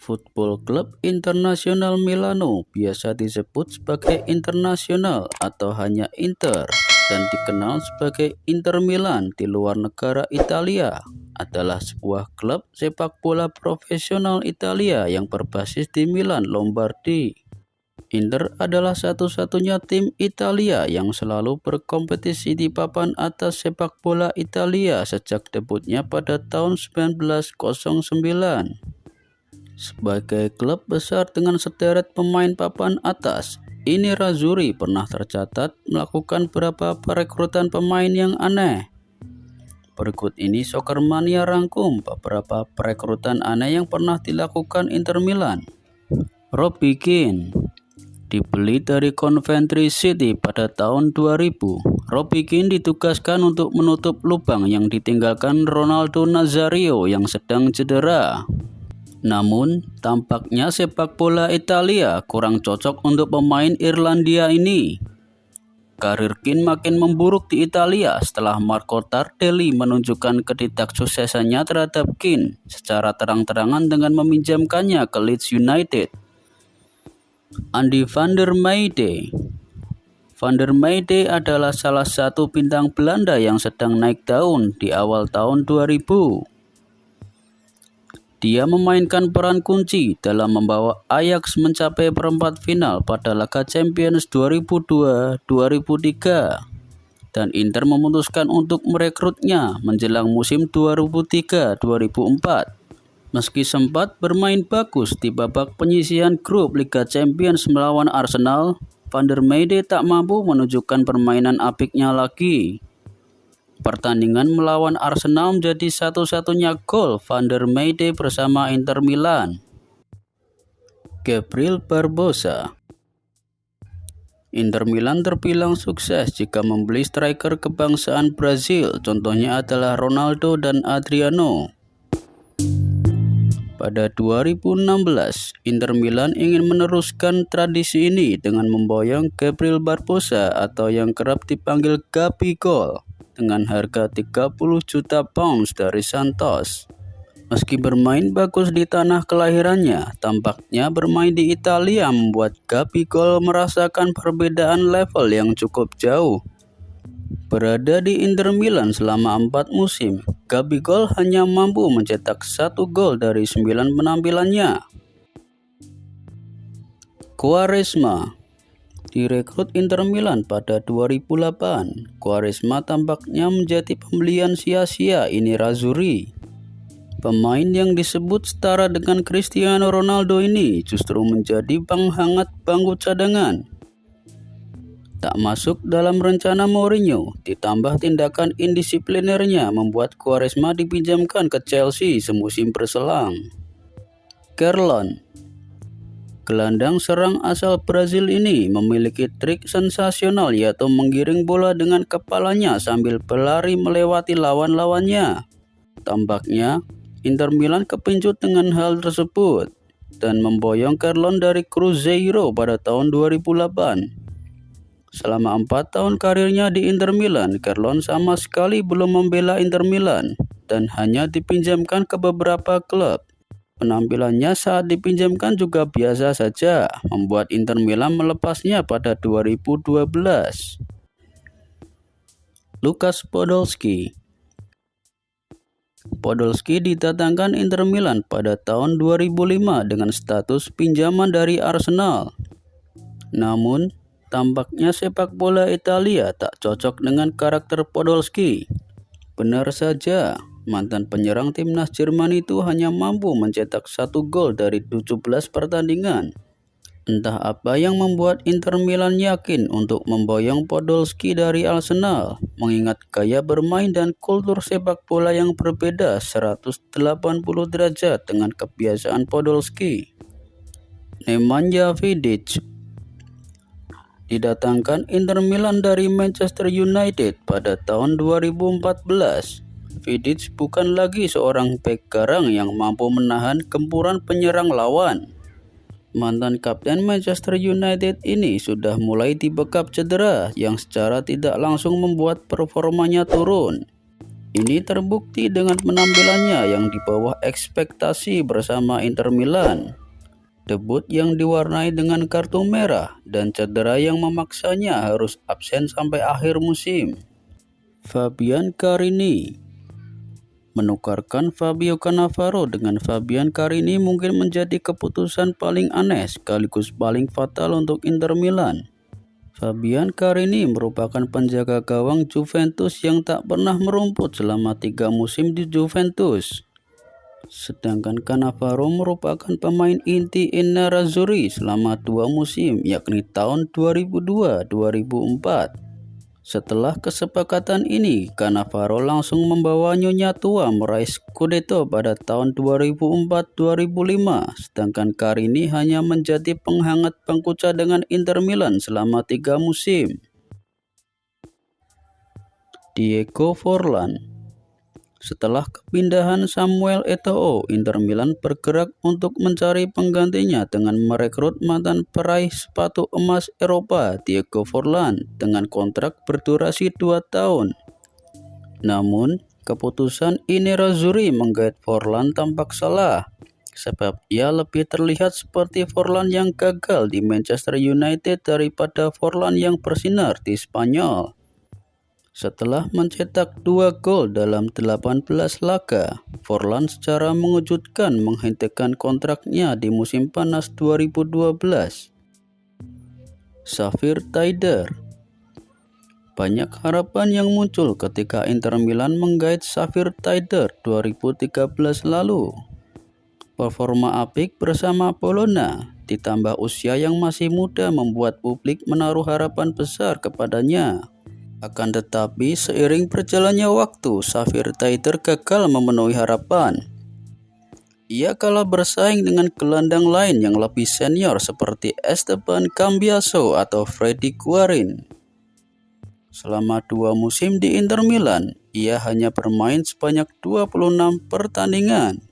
Football Club Internazionale Milano biasa disebut sebagai Internazionale atau hanya Inter dan dikenal sebagai Inter Milan di luar negara Italia, adalah sebuah klub sepak bola profesional Italia yang berbasis di Milan, Lombardi. Inter adalah satu-satunya tim Italia yang selalu berkompetisi di papan atas sepak bola Italia sejak debutnya pada tahun 1909. Sebagai klub besar dengan sederet pemain papan atas, ini Nerazzurri pernah tercatat melakukan beberapa perekrutan pemain yang aneh. Berikut ini Soccermania rangkum beberapa perekrutan aneh yang pernah dilakukan Inter Milan. Robbie Keane dibeli dari Coventry City pada tahun 2000. Robbie Keane ditugaskan untuk menutup lubang yang ditinggalkan Ronaldo Nazario yang sedang cedera. Namun, tampaknya sepak bola Italia kurang cocok untuk pemain Irlandia ini. Karir Keane makin memburuk di Italia setelah Marco Tardelli menunjukkan ketidaksuksesannya terhadap Keane secara terang-terangan dengan meminjamkannya ke Leeds United. Andy van der Meijde. Van der Meijde adalah salah satu bintang Belanda yang sedang naik daun di awal tahun 2000. Dia memainkan peran kunci dalam membawa Ajax mencapai perempat final pada Liga Champions 2002-2003 dan Inter memutuskan untuk merekrutnya menjelang musim 2003-2004. Meski sempat bermain bagus di babak penyisihan grup Liga Champions melawan Arsenal, Van der Meijde tak mampu menunjukkan permainan apiknya lagi. Pertandingan melawan Arsenal menjadi satu-satunya gol Van der Meijde bersama Inter Milan. Gabriel Barbosa. Inter Milan terbilang sukses jika membeli striker kebangsaan Brazil, contohnya adalah Ronaldo dan Adriano. Pada 2016, Inter Milan ingin meneruskan tradisi ini dengan memboyong Gabriel Barbosa atau yang kerap dipanggil Gabigol dengan harga 30 juta pounds dari Santos. Meski bermain bagus di tanah kelahirannya, tampaknya bermain di Italia membuat Gabigol merasakan perbedaan level yang cukup jauh. Berada di Inter Milan selama 4 musim, Gabigol hanya mampu mencetak 1 gol dari 9 penampilannya. Quaresma direkrut Inter Milan pada 2008. Quaresma tampaknya menjadi pembelian sia-sia ini Nerazzurri. Pemain yang disebut setara dengan Cristiano Ronaldo ini justru menjadi penghangat bangku cadangan. Tak masuk dalam rencana Mourinho, ditambah tindakan indisiplinernya membuat Quaresma dipinjamkan ke Chelsea semusim berselang. Kerlon. Gelandang serang asal Brazil ini memiliki trik sensasional yaitu menggiring bola dengan kepalanya sambil berlari melewati lawan-lawannya. Tampaknya Inter Milan kepincut dengan hal tersebut dan memboyong Kerlon dari Cruzeiro pada tahun 2008. Selama 4 tahun karirnya di Inter Milan, Kerlon sama sekali belum membela Inter Milan dan hanya dipinjamkan ke beberapa klub. Penampilannya saat dipinjamkan juga biasa saja, membuat Inter Milan melepasnya pada 2012. Lukas Podolski. Podolski didatangkan Inter Milan pada tahun 2005 dengan status pinjaman dari Arsenal. Namun, tampaknya sepak bola Italia tak cocok dengan karakter Podolski. Benar saja, mantan penyerang timnas Jerman itu hanya mampu mencetak 1 gol dari 17 pertandingan. Entah apa yang membuat Inter Milan yakin untuk memboyong Podolski dari Arsenal, mengingat gaya bermain dan kultur sepak bola yang berbeda 180 derajat dengan kebiasaan Podolski. Nemanja Vidic didatangkan Inter Milan dari Manchester United pada tahun 2014. Vidic bukan lagi seorang bek garang yang mampu menahan gempuran penyerang lawan. Mantan kapten Manchester United ini sudah mulai dibekap cedera yang secara tidak langsung membuat performanya turun. Ini terbukti dengan penampilannya yang di bawah ekspektasi bersama Inter Milan. Debut yang diwarnai dengan kartu merah dan cedera yang memaksanya harus absen sampai akhir musim. Fabian Carini. Menukarkan Fabio Cannavaro dengan Fabian Carini mungkin menjadi keputusan paling aneh sekaligus paling fatal untuk Inter Milan. Fabian Carini merupakan penjaga gawang Juventus yang tak pernah merumput selama 3 musim di Juventus. Sedangkan Cannavaro merupakan pemain inti Nerazzurri selama 2 musim, yakni tahun 2002-2004. Setelah kesepakatan ini, Cannavaro langsung membawa Nyonya Tua meraih Scudetto pada tahun 2004-2005, sedangkan Carini hanya menjadi penghangat bangku cadangan Inter Milan selama 3 musim. Diego Forlan. Setelah kepindahan Samuel Eto'o, Inter Milan bergerak untuk mencari penggantinya dengan merekrut mantan peraih sepatu emas Eropa Diego Forlan dengan kontrak berdurasi 2 tahun. Namun, keputusan Nerazzurri menggait Forlan tampak salah, sebab ia lebih terlihat seperti Forlan yang gagal di Manchester United daripada Forlan yang bersinar di Spanyol. Setelah mencetak 2 gol dalam 18 laga, Forlan secara mengejutkan menghentikan kontraknya di musim panas 2012. Xavier Taider. Banyak harapan yang muncul ketika Inter Milan menggait Xavier Taider 2013 lalu. Performa apik bersama Bologna, ditambah usia yang masih muda membuat publik menaruh harapan besar kepadanya. Akan tetapi, seiring berjalannya waktu, Xavier Taider gagal memenuhi harapan. Ia kalah bersaing dengan gelandang lain yang lebih senior seperti Esteban Cambiaso atau Freddy Guarin. Selama 2 musim di Inter Milan, ia hanya bermain sebanyak 26 pertandingan.